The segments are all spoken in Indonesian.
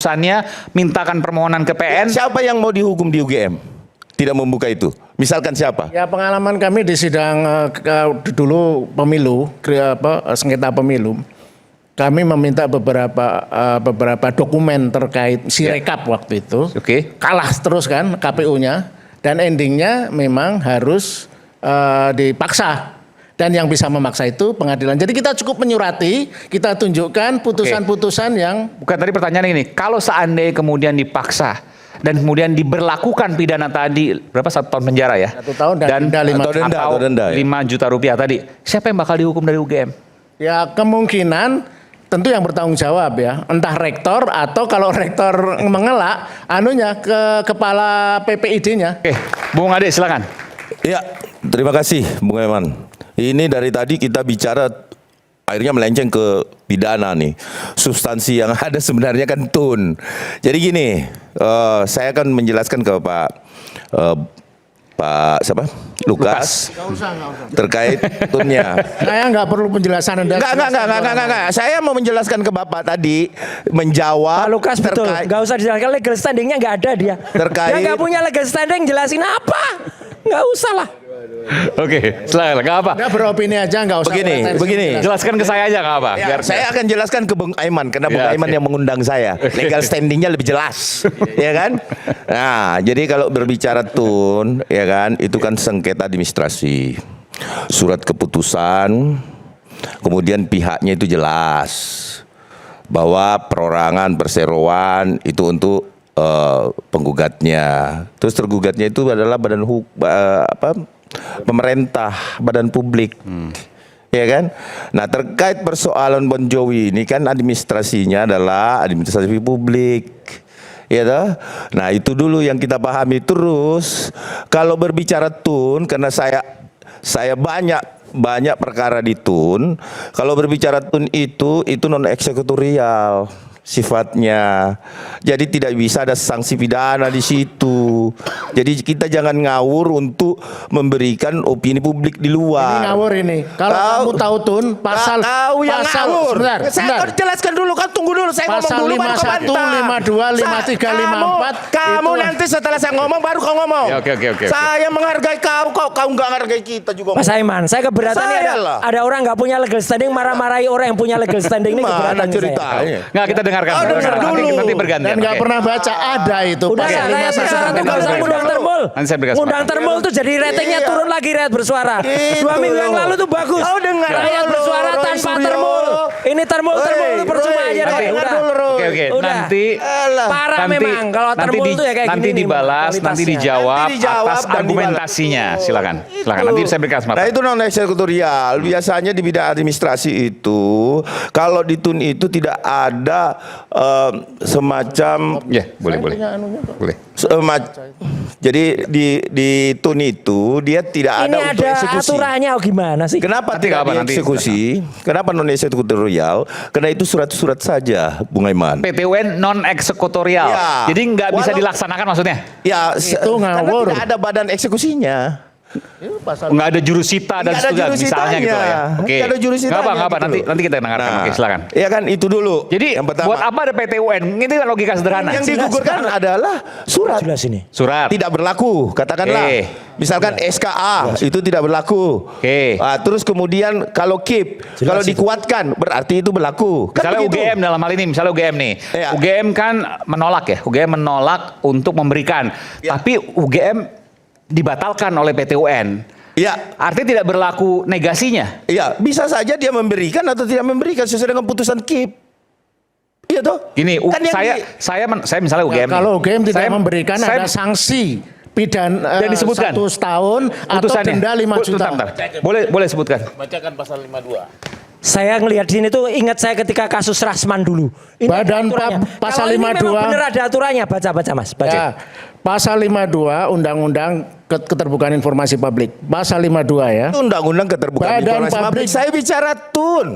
keputusannya, mintakan permohonan ke PN. Siapa yang mau dihukum di UGM? Tidak membuka itu. Misalkan siapa? Ya pengalaman kami di sidang dulu pemilu, sengketa pemilu, kami meminta beberapa dokumen terkait Sirekap waktu itu. Oke. Kalah terus kan KPU-nya dan endingnya memang harus dipaksa. Dan yang bisa memaksa itu pengadilan. Jadi kita cukup menyurati, kita tunjukkan putusan-putusan yang... Bukan, tadi pertanyaan ini, kalau seandainya kemudian dipaksa dan kemudian diberlakukan pidana tadi, berapa, 1 tahun penjara ya? 1 tahun dan denda 5 juta rupiah tadi, siapa yang bakal dihukum dari UGM? Ya kemungkinan tentu yang bertanggung jawab ya, entah rektor atau kalau rektor mengelak, ke kepala PPID-nya. Oke, Bung Ade silakan. Ya, terima kasih Bung Eman. Ini dari tadi kita bicara akhirnya melenceng ke pidana nih. Substansi yang ada sebenarnya kan tun. Jadi gini, saya akan menjelaskan ke Pak siapa? Lukas. Nggak usah. Terkait tunnya. Saya nggak perlu penjelasan Anda. Enggak. Saya mau menjelaskan ke Bapak tadi, menjawab. Pak Lukas betul, nggak usah dijelaskan, legal standingnya nggak ada dia. Terkait. Dia nggak punya legal standing, jelasin apa? Nggak usah lah. Oke, silakan, nggak apa. Nggak beropini aja, nggak usah. Begini. Jelaskan ke saya aja nggak apa. Ya, Biar saya akan jelaskan ke Bung Aiman karena Bung Aiman yang mengundang saya. Legal standingnya lebih jelas, ya kan? Nah, jadi kalau berbicara tun, ya kan, itu kan sengketa administrasi, surat keputusan, kemudian pihaknya itu jelas bahwa perorangan perseroan itu untuk penggugatnya. Terus tergugatnya itu adalah pemerintah, badan publik. Ya kan? Nah, terkait persoalan Bon Jovi ini kan administrasinya adalah administrasi publik. Ya toh? Nah, itu dulu yang kita pahami. Terus kalau berbicara tun, karena saya banyak perkara di tun. Kalau berbicara tun itu non eksekutorial sifatnya. Jadi tidak bisa ada sanksi pidana di situ. Jadi kita jangan ngawur untuk memberikan opini publik di luar. Ini ngawur ini. Kalau kamu tahu tun, pasal yang ngawur. Saya jelaskan dulu kan, tunggu dulu saya pasal ngomong dulu baru kau 51, 52, 53, 54. Kamu nanti setelah saya ngomong baru kau ngomong. Ya, oke. Saya menghargai kau nggak menghargai kita juga. Mas Aiman, saya keberatan nih ada orang nggak punya legal standing marah-marahi orang yang punya legal standing ini, keberatan ceritanya. Nggak, kita dengarkan. Nanti bergantian. Dan nggak pernah baca ada itu. Udah pasal saya 51. nggak usah ngundang termul. Nanti saya bergas. Ngundang termul tuh jadi ratingnya turun lagi, rakyat bersuara. 2 minggu yang lalu tuh bagus. Rakyat bersuara tanpa termul. Ini termul itu percuma aja. Oke. Nanti parah memang kalau termul tuh ya kayak gini. Nanti dibalas, nanti dijawab atas argumentasinya. Silakan. Nanti saya berkas. Nah, itu non eksekutorial. Biasanya di bidang administrasi itu kalau di tun itu tidak ada semacam boleh. Jadi di tun itu dia tidak ada ini untuk ada eksekusi. Aturannya gimana sih? Kenapa tidak dieksekusi? Kenapa non eksekutorial? Karena itu surat-surat saja, Bung Aiman. PTUN non eksekutorial. Ya, jadi nggak bisa dilaksanakan maksudnya? Ya, itu ngawur. Karena tidak ada badan eksekusinya. Nggak ada jurusita dan seterusnya misalnya gitu ya. Oke. Nggak ada jurusitanya. Nggak apa. Nanti kita dengarkan. Oke, silakan. Ya kan itu dulu. Jadi yang pertama, buat apa ada PTUN? Ini kan logika sederhana. yang digugurkan adalah surat. Jelas ini. Surat. Tidak berlaku, katakanlah. Misalkan SKA itu tidak berlaku. Terus kemudian kalau KIP, kalau dikuatkan berarti itu berlaku. Misalnya kan UGM dalam hal ini, misalnya UGM nih. Ya. UGM kan menolak ya. UGM menolak untuk memberikan. Ya. Tapi UGM dibatalkan oleh PTUN. Ya, artinya tidak berlaku negasinya. Iya, bisa saja dia memberikan atau tidak memberikan sesuai dengan putusan KIP. Iya toh? Gini, kan saya misalnya UGM. Kalau UGM tidak memberikan ada sanksi pidana dan disebutkan 1 tahun atau denda 5 juta. Boleh sebutkan. Bacakan pasal 52. Saya ngelihat di sini tuh ingat saya ketika kasus Rasman dulu. Ini Badan pasal 52. Memang benar ada aturannya, baca Mas, baca. Ya, Pasal 52 Undang-Undang Keterbukaan Informasi Publik. Pasal 52 ya. Itu undang-undang keterbukaan Badan informasi publik. Publik. Saya bicara TUN.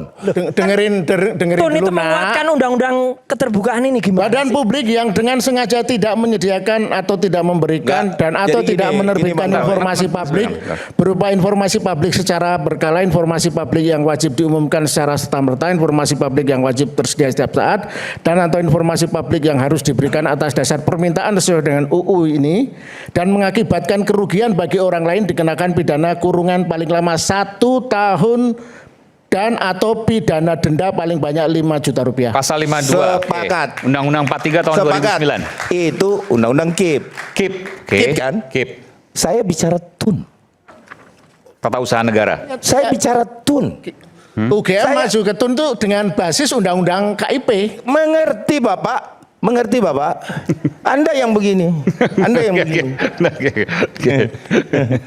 Dengerin Tun itu dulu nak. menguatkan undang-undang keterbukaan ini gimana? Badan sih? publik yang dengan sengaja tidak menyediakan atau tidak memberikan Nggak. dan atau Jadi tidak ini menerbitkan Bang. informasi publik berupa informasi publik secara berkala, informasi publik yang wajib diumumkan secara serta-merta, informasi publik yang wajib tersedia setiap saat, dan atau informasi publik yang harus diberikan atas dasar permintaan sesuai dengan UU ini dan mengakibatkan kerugian bagi orang lain dikenakan pidana kurungan paling lama 1 tahun dan atau pidana denda paling banyak 5 juta rupiah. Pasal 52. Sepakat. Oke. Undang-Undang 43 tahun Sepakat. 2009. Itu undang-undang KIP. KIP. Oke. KIP kan? KIP. Saya bicara TUN. Tata Usaha Negara. Saya bicara TUN. UGM Saya- maju ke TUN itu dengan basis undang-undang KIP. Mengerti Bapak? Mengerti Bapak? Anda yang begini. Anda yang begini.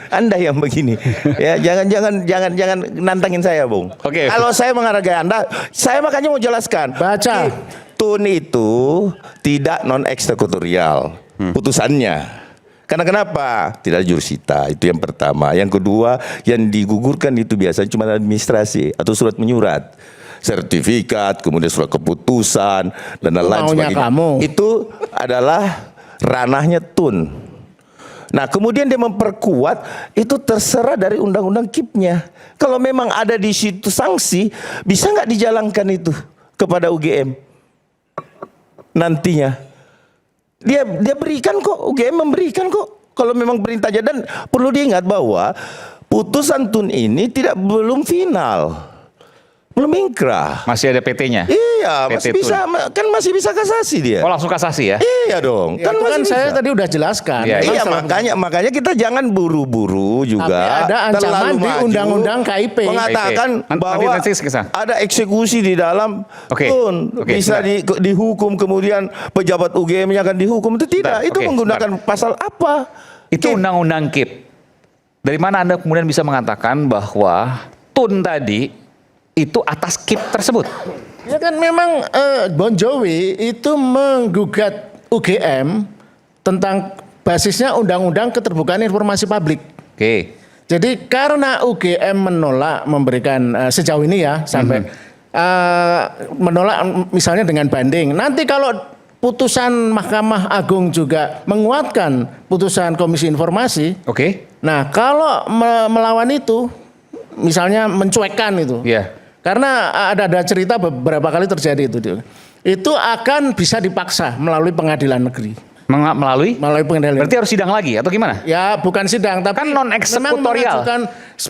Anda yang begini. Ya, jangan nantangin saya, Bung. Oke. Kalau saya menghargai Anda, saya makanya mau jelaskan. Baca. TUN itu tidak non eksekutorial putusannya. Karena kenapa? Tidak ada jurusita, itu yang pertama. Yang kedua, yang digugurkan itu biasanya cuma administrasi atau surat menyurat. Sertifikat, kemudian surat keputusan dan lain Maunya sebagainya. kamu. Itu adalah ranahnya TUN. Nah, kemudian dia memperkuat itu terserah dari undang-undang KIP-nya. Kalau memang ada di situ sanksi, bisa nggak dijalankan itu kepada UGM nantinya? Dia berikan kok, UGM memberikan kok. Kalau memang perintahnya, dan perlu diingat bahwa putusan TUN ini belum final. Belum ingkrah. Masih ada PT-nya. Iya, PT masih TUN. bisa, kan masih bisa kasasi dia. Oh, langsung kasasi ya? Iya dong, Ya, itu kan masih saya bisa. tadi udah jelaskan. Iya, Memang Iya, salah- makanya kita jangan buru-buru juga. Tapi ada ancaman terlalu di maju, undang-undang KIP. mengatakan Nanti bahwa kesana. ada eksekusi di dalam Oke. TUN, Oke, bisa sebentar. dihukum, kemudian pejabat UGM-nya akan dihukum. Itu tidak, Sebentar, itu oke, menggunakan pasal apa? Itu KIP. undang-undang KIP. Dari mana Anda kemudian bisa mengatakan bahwa TUN tadi itu atas KIP tersebut? Ya kan memang Bon Jovi itu menggugat UGM tentang basisnya Undang-Undang Keterbukaan Informasi Publik. Oke. Jadi karena UGM menolak memberikan sejauh ini ya sampai menolak misalnya dengan banding. Nanti kalau putusan Mahkamah Agung juga menguatkan putusan Komisi Informasi. Oke. Nah kalau melawan itu, misalnya mencuekkan itu. Iya. Karena ada cerita beberapa kali terjadi itu. Itu akan bisa dipaksa melalui pengadilan negeri. Melalui? Melalui pengadilan. Berarti harus sidang lagi atau gimana? Ya bukan sidang, tapi Kan non-eksekutorial. memang mengajukan,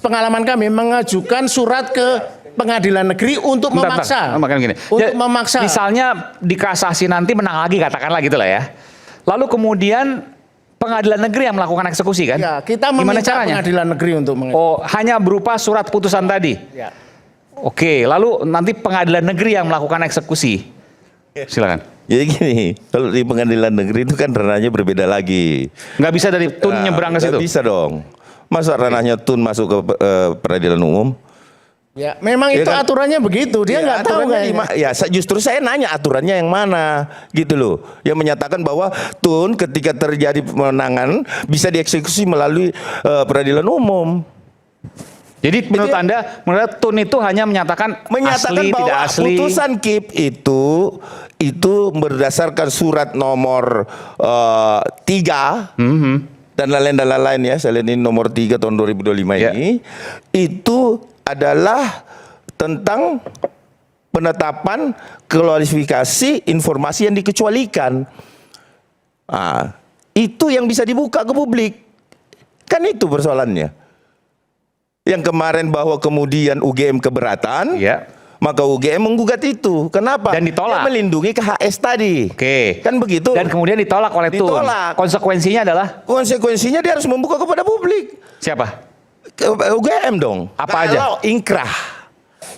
pengalaman kami mengajukan surat ke pengadilan negeri untuk Bentar, memaksa. bentar. Makanya gini. Untuk memaksa. Misalnya dikasasi nanti menang lagi katakanlah gitu lah ya. Lalu kemudian pengadilan negeri yang melakukan eksekusi kan? Ya, kita Gimana meminta caranya? pengadilan negeri untuk Oh, hanya berupa surat putusan tadi. Ya. Oke, lalu nanti pengadilan negeri yang melakukan eksekusi. Silakan. Jadi gini, kalau di pengadilan negeri itu kan ranahnya berbeda lagi. Nggak bisa dari TUN nyebrang ke nggak situ. bisa dong. Masa ranahnya TUN masuk ke peradilan umum? Ya, memang Ya itu kan? aturannya begitu. Dia Ya, nggak tahu aturannya kayaknya. Ya, justru saya nanya aturannya yang mana, gitu loh. Yang menyatakan bahwa TUN ketika terjadi pemenangan bisa dieksekusi melalui peradilan umum. Jadi menurut Anda TUN itu hanya menyatakan asli, Bahwa tidak asli. putusan KIP itu berdasarkan surat nomor 3 dan lain-lain ya. Saya lihat ini nomor 3 tahun 2025 Ya. ini itu adalah tentang penetapan klasifikasi informasi yang dikecualikan. Itu yang bisa dibuka ke publik. Kan itu persoalannya. Yang kemarin bahwa kemudian UGM keberatan, Ya. maka UGM menggugat itu. Kenapa? Dan ditolak. Dia melindungi KHS tadi. Oke. Kan begitu. Dan kemudian ditolak oleh TUN. Ditolak. Konsekuensinya adalah Konsekuensinya dia harus membuka kepada publik. siapa? UGM dong. Apa aja?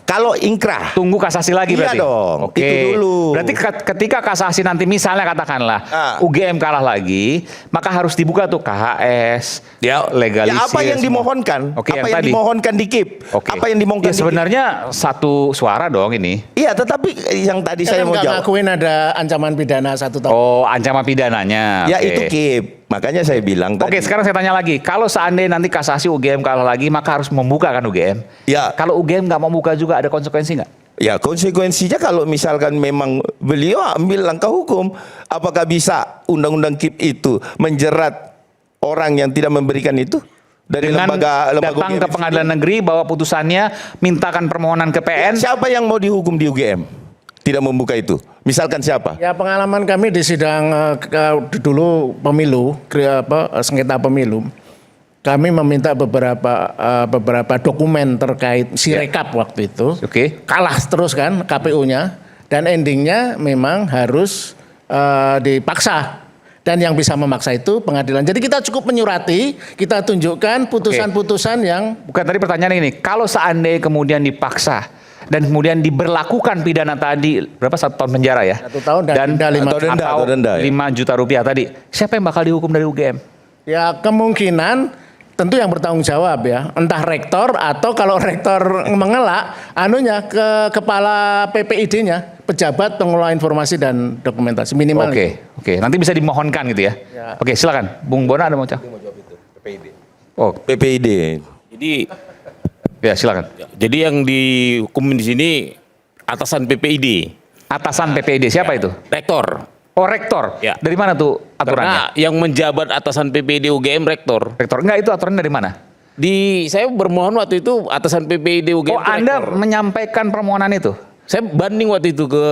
Kalau ingkrah. Tunggu kasasi lagi Iya berarti. dong, Oke. itu dulu. Berarti ketika kasasi nanti misalnya katakanlah UGM kalah lagi, maka harus dibuka tuh KHS, legalisir. Ya apa yang semua. dimohonkan? Oke, apa yang yang tadi. dimohonkan di KIP? Oke. Apa yang dimohonkan Ya di KIP? sebenarnya satu suara dong ini. Iya, tetapi yang tadi Saya saya mau nggak jawab. ngakuin ada ancaman pidana 1 tahun. Oh, ancaman pidananya. Ya Oke. itu KIP. Makanya saya bilang Oke, tadi. sekarang saya tanya lagi. Kalau seandainya nanti kasasi UGM kalah lagi, maka harus membuka kan UGM? Ya. Kalau UGM nggak mau buka juga ada konsekuensi nggak? Ya konsekuensinya kalau misalkan memang beliau ambil langkah hukum, apakah bisa undang-undang KIP itu menjerat orang yang tidak memberikan itu dari Dengan lembaga datang UGM ke pengadilan negeri bawa putusannya, mintakan permohonan ke PN. Siapa yang mau dihukum di UGM? Tidak membuka itu. Misalkan siapa? Ya pengalaman kami di sidang dulu pemilu, sengketa pemilu, kami meminta beberapa dokumen terkait Sirekap waktu itu. Oke. Kalah terus kan KPU-nya dan endingnya memang harus dipaksa. Dan yang bisa memaksa itu pengadilan. Jadi kita cukup menyurati, kita tunjukkan putusan-putusan yang... Bukan, tadi pertanyaan ini, kalau seandainya kemudian dipaksa dan kemudian diberlakukan pidana tadi, berapa, 1 tahun penjara ya? 1 tahun dan denda 5 juta rupiah tadi, siapa yang bakal dihukum dari UGM? Ya kemungkinan tentu yang bertanggung jawab ya, entah rektor atau kalau rektor mengelak, ke kepala PPID-nya, pejabat pengelola informasi dan dokumentasi minimal. Oke, nanti bisa dimohonkan gitu ya. Oke, silakan, Bung Bona ada mau jawab? PPID. Oh, PPID. Jadi ya silakan. Jadi yang dihukum di sini atasan PPID. Atasan PPID siapa itu? Rektor. Oh, rektor. Ya. Dari mana tuh aturannya? Karena yang menjabat atasan PPID UGM rektor. Rektor. Enggak, itu aturannya dari mana? Saya bermohon waktu itu atasan PPID UGM. Oh, Anda menyampaikan permohonan itu? Saya banding waktu itu ke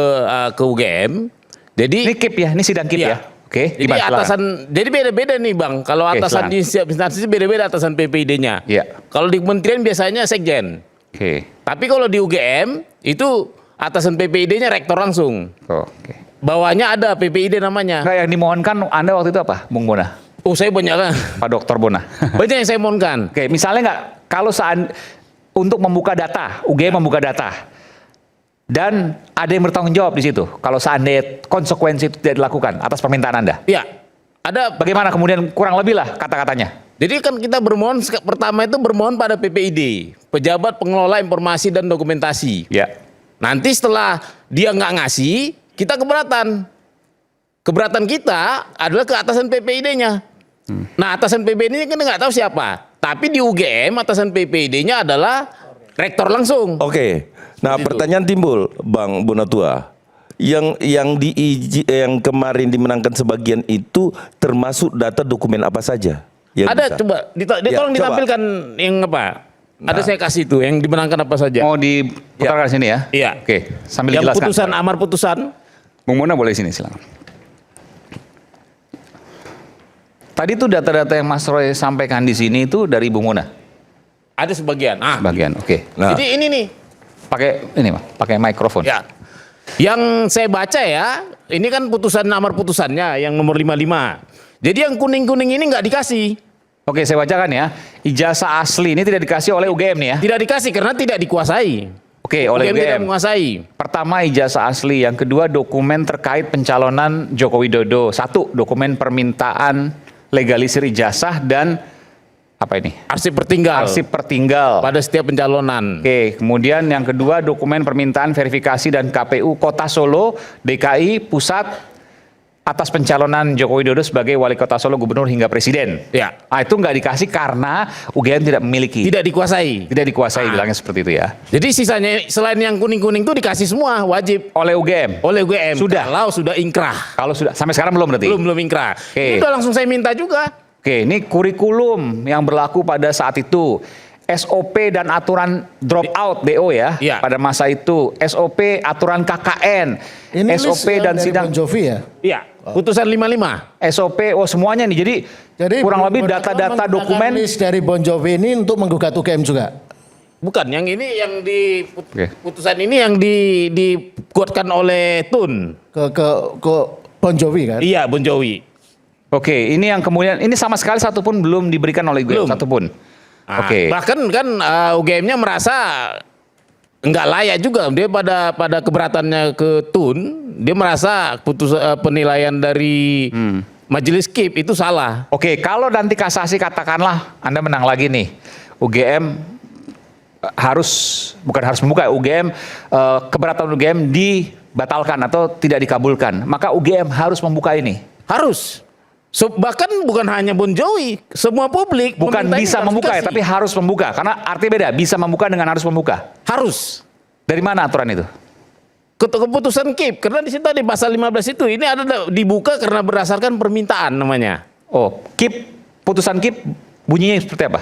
UGM. Jadi Ini KIP ya, ini sidang KIP ya? Oke, Jadi gimana, silakan. jadi beda-beda nih Bang. Kalau Oke, atasan silakan. di setiap instansi beda-beda atasan PPID-nya. Iya. Kalau di kementerian biasanya sekjen. Oke. Tapi kalau di UGM itu atasan PPID-nya rektor langsung. Oke. Bawahnya ada PPID namanya. Enggak, yang dimohonkan Anda waktu itu apa, Bung Bona? Oh, saya banyak kan. Pak Dokter Bona. Banyak yang saya mohonkan. Oke, misalnya nggak, kalau untuk membuka data, UGM membuka data, dan ada yang bertanggung jawab di situ. Kalau seandainya konsekuensi itu tidak dilakukan atas permintaan Anda, Iya. Ada. bagaimana kemudian kurang lebih lah kata-katanya? Jadi kan kita bermohon pertama itu bermohon pada PPID, pejabat pengelola informasi dan dokumentasi. Ya. Nanti setelah dia nggak ngasih, kita keberatan. Keberatan kita adalah ke atasan PPID-nya. Nah, atasan PPID-nya kan nggak tahu siapa. Tapi di UGM atasan PPID-nya adalah rektor langsung. Oke. Nah, Begitu. pertanyaan timbul, Bang Bonatua. Yang kemarin dimenangkan sebagian itu termasuk data dokumen apa saja? Yang Ada bisa? coba tolong coba. ditampilkan yang apa? Ada saya kasih itu yang dimenangkan apa saja. Mau diputarkan sini ya? Iya. Oke, sambil Yang dijelaskan. putusan amar putusan. Bung Bona boleh sini, silakan. Tadi tuh data-data yang Mas Roy sampaikan di sini itu dari Bung Bona? Ada sebagian. Bagian, oke. Nah. Jadi ini nih. Pakai mikrofon. Ya. Yang saya baca ya, ini kan putusan amar putusannya yang nomor 55. Jadi yang kuning-kuning ini nggak dikasih. Oke, saya bacakan ya. Ijazah asli ini tidak dikasih oleh UGM nih ya. Tidak dikasih karena tidak dikuasai. Oke, oleh UGM tidak UGM. menguasai. Pertama ijazah asli, yang kedua dokumen terkait pencalonan Joko Widodo. 1, dokumen permintaan legalisir ijazah dan apa ini? Arsip pertinggal. Arsip pertinggal. Pada setiap pencalonan. Oke, kemudian yang kedua dokumen permintaan verifikasi dan KPU Kota Solo, DKI, Pusat atas pencalonan Joko Widodo sebagai Wali Kota Solo, Gubernur hingga Presiden. Ya. Nah, itu nggak dikasih karena UGM tidak memiliki. Tidak dikuasai. Tidak dikuasai, bilangnya seperti itu ya. Jadi sisanya selain yang kuning-kuning itu dikasih semua wajib Oleh UGM. oleh UGM. Sudah. Kalau sudah ingkrah. Kalau sudah sampai sekarang belum berarti. Belum ingkrah. Oke. Ini udah langsung saya minta juga. Oke, ini kurikulum yang berlaku pada saat itu. SOP dan aturan drop out DO ya, Iya. pada masa itu. SOP aturan KKN. Ini SOP list dan dari sidang Bon Jovi ya. Iya. Putusan 55. SOP, semuanya nih. Jadi kurang lebih data-data dokumen. List dari Bon Jovi ini untuk menggugat UGM juga. Bukan, yang ini yang di Oke. putusan ini yang dikuatkan oleh Tun. Ke Bon Jovi kan. Iya, Bon Jovi. Oke, ini yang kemudian ini sama sekali satupun belum diberikan oleh UGM, Belum. satupun. Nah, Oke. Bahkan kan UGM-nya merasa nggak layak juga dia pada keberatannya ke Tun, dia merasa penilaian dari majelis KIP itu salah. Oke, kalau nanti kasasi katakanlah Anda menang lagi nih, UGM bukan harus membuka, UGM keberatan UGM dibatalkan atau tidak dikabulkan, maka UGM harus membuka ini. Harus. Bahkan bukan hanya Bon Jovi, semua publik. Bukan meminta bisa membuka ya, klarifikasi. tapi harus membuka. Karena artinya beda, bisa membuka dengan harus membuka. Harus. Dari mana aturan itu? Keputusan KIP, karena di situ di pasal 15 itu ini ada dibuka karena berdasarkan permintaan namanya. Oh, putusan KIP bunyinya seperti apa?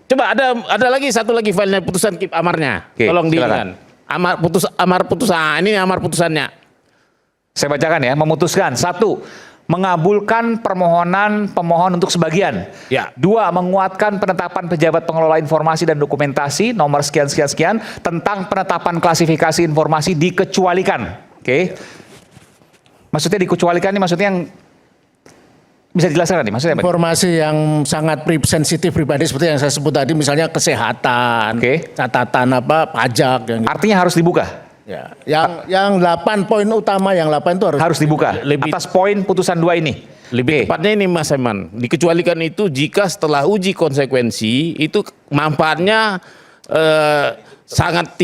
Coba ada lagi satu lagi filenya putusan KIP amarnya. Oke, Tolong silakan. diingat. Amar putusan. Ini amar putusannya. Saya bacakan ya, memutuskan. 1. Mengabulkan permohonan pemohon untuk sebagian. Ya. 2. Menguatkan penetapan pejabat pengelola informasi dan dokumentasi nomor sekian tentang penetapan klasifikasi informasi dikecualikan. Oke. Maksudnya dikecualikan ini maksudnya yang bisa dijelaskan nih, maksudnya apa? Informasi yang sangat sensitif pribadi seperti yang saya sebut tadi, misalnya kesehatan, Oke. catatan pajak, yang gitu. Artinya harus dibuka. Ya, yang 8 poin utama, yang 8 itu Harus dibuka. Atas poin putusan 2 ini. Lebih Oke. tepatnya ini Mas Eman, dikecualikan itu jika setelah uji konsekuensi itu manfaatnya sangat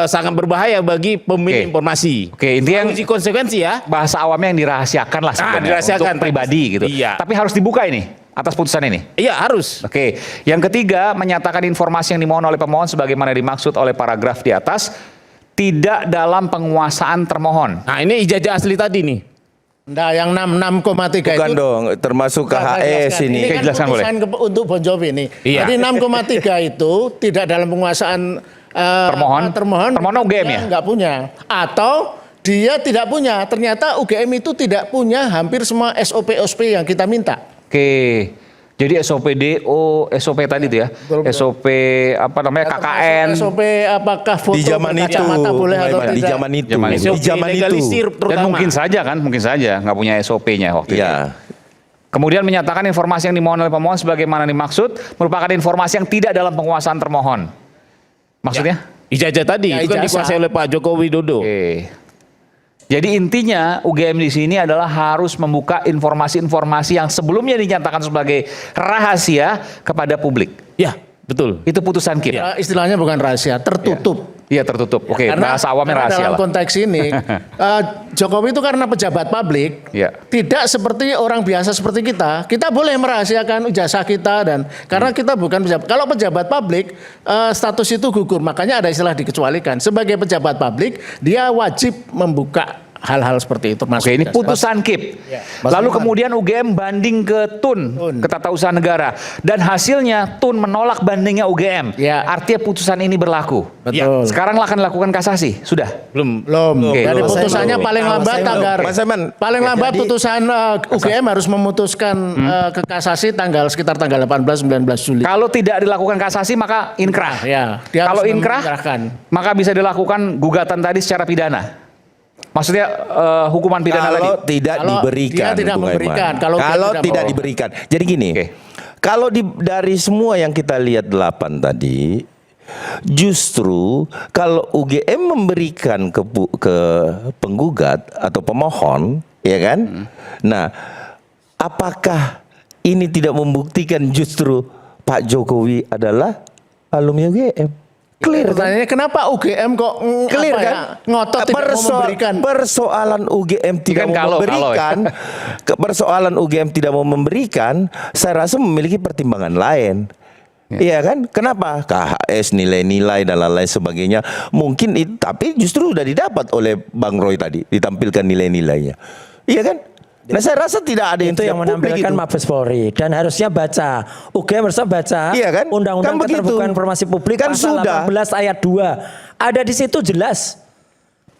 sangat berbahaya bagi pemilik Oke. informasi. Oke, intinya yang uji konsekuensi ya. bahasa awamnya yang dirahasiakan lah sebenarnya dirahasiakan. untuk pribadi gitu. Iya. Tapi harus dibuka ini atas putusan ini. Iya harus. Oke, yang ketiga menyatakan informasi yang dimohon oleh pemohon sebagaimana dimaksud oleh paragraf di atas tidak dalam penguasaan termohon. Nah ini ijazah asli tadi nih. Nah, yang 6,3 Bukan itu dong, termasuk KHS jelaskan. ini. Ini kan Jelaskan boleh. putusan untuk Bon Jovi ini. Iya. Jadi 6,3 itu tidak dalam penguasaan Termohon. termohon UGM ya? Nggak punya. Atau dia tidak punya. Ternyata UGM itu tidak punya hampir semua SOP yang kita minta. Oke. Jadi SOP DO, SOP tadi itu ya. Betul. SOP apa namanya KKN. SOP apakah foto Di zaman itu, berkacamata boleh atau Bung Aiman, di tidak. zaman itu, Zaman itu. di zaman itu. Legalisir Dan terutama. mungkin saja nggak punya SOP-nya waktu itu. Ya. Kemudian menyatakan informasi yang dimohon oleh pemohon sebagaimana dimaksud merupakan informasi yang tidak dalam penguasaan termohon. Maksudnya? Ijazah tadi Ya, itu kan ijazah. dikuasai oleh Pak Joko Widodo. Oke. Jadi intinya UGM di sini adalah harus membuka informasi-informasi yang sebelumnya dinyatakan sebagai rahasia kepada publik. Ya, betul. Itu putusan KIP. Istilahnya bukan rahasia, tertutup. Iya tertutup. Oke, Karena- bahasa awamnya karena rahasia dalam lah. konteks ini Jokowi itu karena pejabat publik, Iya. tidak seperti orang biasa seperti kita. Kita boleh merahasiakan ijazah kita dan karena kita bukan pejabat. Kalau pejabat publik status itu gugur, makanya ada istilah dikecualikan. Sebagai pejabat publik, dia wajib membuka hal-hal seperti itu. Oke, ini putusan KIP. Lalu kemudian UGM banding ke TUN, ke Tata Usaha Negara, dan hasilnya TUN menolak bandingnya UGM. Ya. Artinya putusan ini berlaku. Betul. Sekarang akan dilakukan kasasi, sudah. Belum. Belum. Oke. Dari Belum. putusannya Belum. paling Kalau lambat saya tanggal. Mas Eman, Paling lambat jadi- putusan UGM harus memutuskan ke kasasi sekitar tanggal 18-19 Juli. Kalau tidak dilakukan kasasi maka inkrah. Ya, dia Kalau harus inkrah menyerahkan. maka bisa dilakukan gugatan tadi secara pidana. Maksudnya hukuman pidana Kalau tadi. tidak Kalau diberikan, dia tidak Bung Aiman. memberikan, kalau dia Kalau tidak tidak mau. diberikan. Jadi gini, Oke. kalau dari semua yang kita lihat 8 tadi, justru kalau UGM memberikan ke penggugat atau pemohon, ya kan? Nah, apakah ini tidak membuktikan justru Pak Jokowi adalah alumni UGM? Clear kan? Pertanyaannya kenapa UGM kok Clear kan? ngotot tidak mau memberikan? Persoalan UGM tidak kan mau kalau memberikan, persoalan UGM tidak mau memberikan, saya rasa memiliki pertimbangan lain. Iya kan? Kenapa? KHS, nilai-nilai dan lain-lain sebagainya. Mungkin itu, tapi justru sudah didapat oleh Bang Roy tadi, ditampilkan nilai-nilainya. Iya kan? Nah saya rasa tidak ada yang Itu tidak yang publik menampilkan itu. Mabes Polri dan harusnya baca. UGM harusnya baca Iya kan? Undang-Undang Kan begitu. Keterbukaan Informasi Publik Kan pasal sudah. 18 ayat 2. Ada di situ jelas.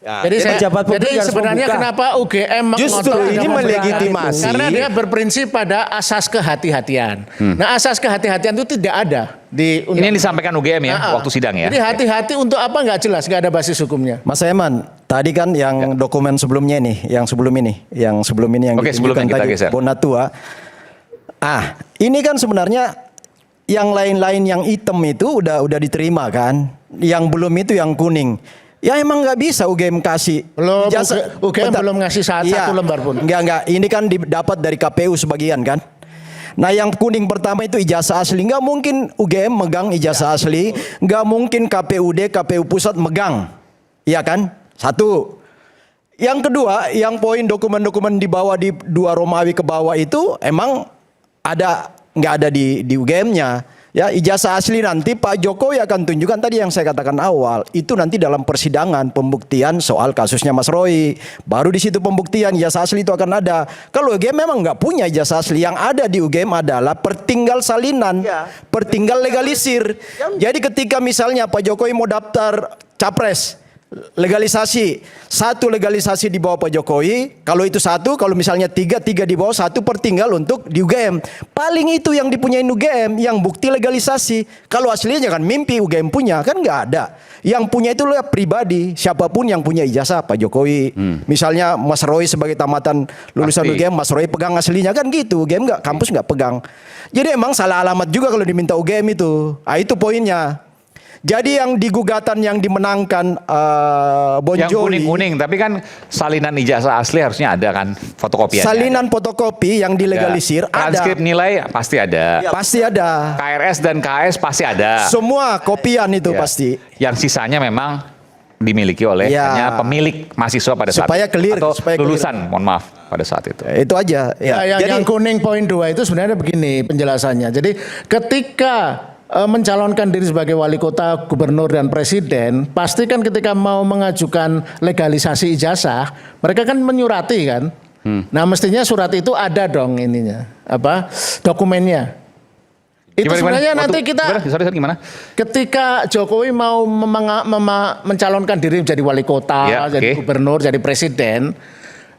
Ya, Jadi, pejabat publik harus sebenarnya membuka. kenapa UGM Justru ngotot ini tidak memberikan melegitimasi. itu? Karena dia berprinsip pada asas kehati-hatian. Nah, asas kehati-hatian itu tidak ada di Ini yang disampaikan UGM ya Ah, ah. waktu sidang ya. Jadi hati-hati untuk apa nggak jelas, nggak ada basis hukumnya. Mas Eman, tadi kan yang dokumen sebelumnya nih, yang sebelum ini yang Oke, sebelumnya ditunjukkan kita tadi geser. Bonatua. Ini kan sebenarnya yang lain-lain yang hitam itu udah diterima kan. Yang belum itu yang kuning. Ya emang nggak bisa UGM kasih. Belum, Ijazah- UGM Bentar. belum ngasih satu lembar pun. Enggak. Ini kan didapat dari KPU sebagian kan. Nah yang kuning pertama itu ijazah asli. Nggak mungkin UGM megang ijazah asli. Nggak mungkin KPUD, KPU pusat megang. Iya kan? Satu. Yang kedua, yang poin dokumen-dokumen di bawah di 2 Romawi ke bawah itu emang nggak ada di UGM-nya. Ya, ijazah asli nanti Pak Jokowi akan tunjukkan tadi yang saya katakan awal. Itu nanti dalam persidangan pembuktian soal kasusnya Mas Roy. Baru di situ pembuktian ijazah asli itu akan ada. Kalau UGM memang nggak punya ijazah asli, yang ada di UGM adalah pertinggal salinan, pertinggal legalisir. Jadi ketika misalnya Pak Jokowi mau daftar capres, legalisasi, 1 legalisasi di bawah Pak Jokowi, kalau itu 1, kalau misalnya 3 di bawah, 1 pertinggal untuk di UGM. Paling itu yang dipunyain UGM, yang bukti legalisasi. Kalau aslinya kan mimpi UGM punya, kan nggak ada. Yang punya itu pribadi, siapapun yang punya ijazah Pak Jokowi. Misalnya Mas Roy sebagai tamatan lulusan Pasti. UGM, Mas Roy pegang aslinya kan gitu. UGM nggak, kampus nggak pegang. Jadi emang salah alamat juga kalau diminta UGM itu. Itu poinnya. Jadi yang di gugatan yang dimenangkan Bon Yang Jovi, kuning-kuning, tapi kan salinan ijazah asli harusnya ada kan fotokopiannya. salinan fotokopi yang dilegalisir ada. Transkrip nilai pasti ada. Pasti ada. KRS dan KS pasti ada. Semua kopian itu Ya. pasti. Yang sisanya memang dimiliki oleh Ya. hanya pemilik mahasiswa pada saat Supaya itu. clear, Atau supaya clear. lulusan, mohon maaf, pada saat itu. Itu aja. Ya. yang kuning poin 2 itu sebenarnya begini penjelasannya. Jadi ketika mencalonkan diri sebagai wali kota, gubernur dan presiden, pasti kan ketika mau mengajukan legalisasi ijazah, mereka kan menyurati kan. Nah, mestinya surat itu ada dong ininya, dokumennya. Itu sebenarnya nanti kita Gimana? ketika Jokowi mau mencalonkan diri menjadi wali kota, Ya, jadi oke. gubernur, jadi presiden,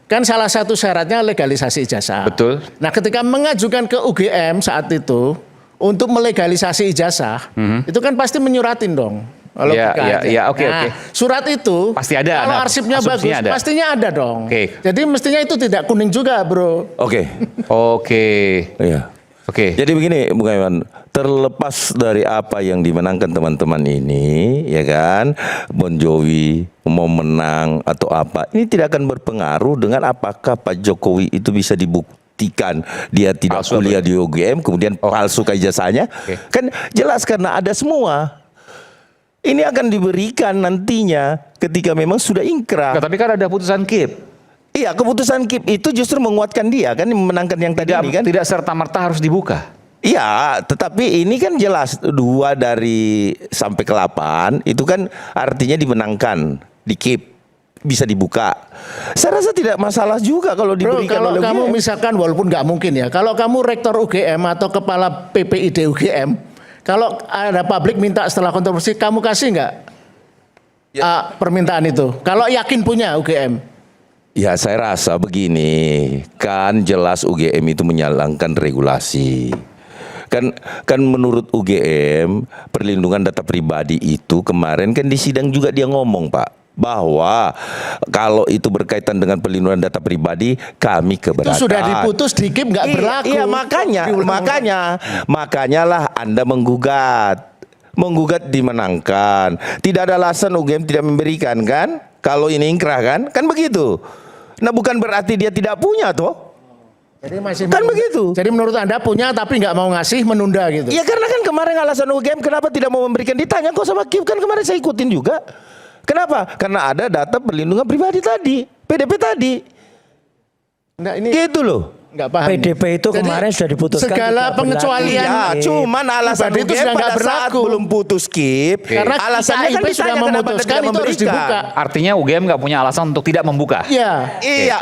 kan salah satu syaratnya legalisasi ijazah. Betul. Nah, ketika mengajukan ke UGM saat itu untuk melegalisasi ijazah, itu kan pasti menyuratin dong. Kalau Ya, buka ya, aja. ya, oke, Nah, oke. surat itu Pasti ada, kalau nah, arsipnya bagus, asumsinya ada. pastinya ada dong. Oke. Jadi mestinya itu tidak kuning juga, bro. Oke. Oke. Iya. Oke. Jadi begini, Bung Iwan, terlepas dari apa yang dimenangkan teman-teman ini, ya kan, Bon Jovi mau menang atau apa, ini tidak akan berpengaruh dengan apakah Pak Jokowi itu bisa dibuktikan dia tidak Palsu kuliah di UGM, kemudian palsu ijazahnya, kan jelas karena ada semua. Ini akan diberikan nantinya ketika memang sudah ingkrah. Tapi kan ada putusan KIP. Iya, keputusan KIP itu justru menguatkan dia kan, memenangkan yang tadi ini kan. Tidak serta-merta harus dibuka. Iya, tetapi ini kan jelas 2 dari sampai ke 8 itu kan artinya dimenangkan di KIP, bisa dibuka. Saya rasa tidak masalah juga kalau Bro, diberikan kalau oleh kamu UGM. misalkan walaupun nggak mungkin ya, kalau kamu rektor UGM atau kepala PPID UGM, kalau ada publik minta setelah kontroversi, kamu kasih nggak permintaan itu? Kalau yakin punya UGM? Ya saya rasa begini, kan jelas UGM itu menjalankan regulasi. Kan menurut UGM perlindungan data pribadi itu kemarin kan di sidang juga dia ngomong, Pak, bahwa kalau itu berkaitan dengan perlindungan data pribadi kami keberatan. Itu sudah diputus di KIP nggak berlaku. Iya makanya lah Anda menggugat dimenangkan. Tidak ada alasan UGM tidak memberikan kan? Kalau ini ingkrah kan begitu. Nah bukan berarti dia tidak punya toh. Jadi masih Kan begitu. Jadi menurut Anda punya tapi nggak mau ngasih, menunda gitu. Ya karena kan kemarin alasan UGM kenapa tidak mau memberikan, ditanya kok sama KIP, kan kemarin saya ikutin juga. Kenapa? Karena ada data perlindungan pribadi tadi, PDP tadi. Nggak, ini Gitu loh. nggak paham. PDP itu Jadi, kemarin sudah diputuskan segala tidak pengecualian. Ya, cuman alasan Pribadi itu UGM sudah nggak pada saat berlaku. belum putus KIP, Karena alasannya kan KIP sudah ditanya kenapa Anda memutuskan tidak itu harus memberikan. dibuka. Artinya UGM nggak punya alasan untuk tidak membuka. Iya. Iya.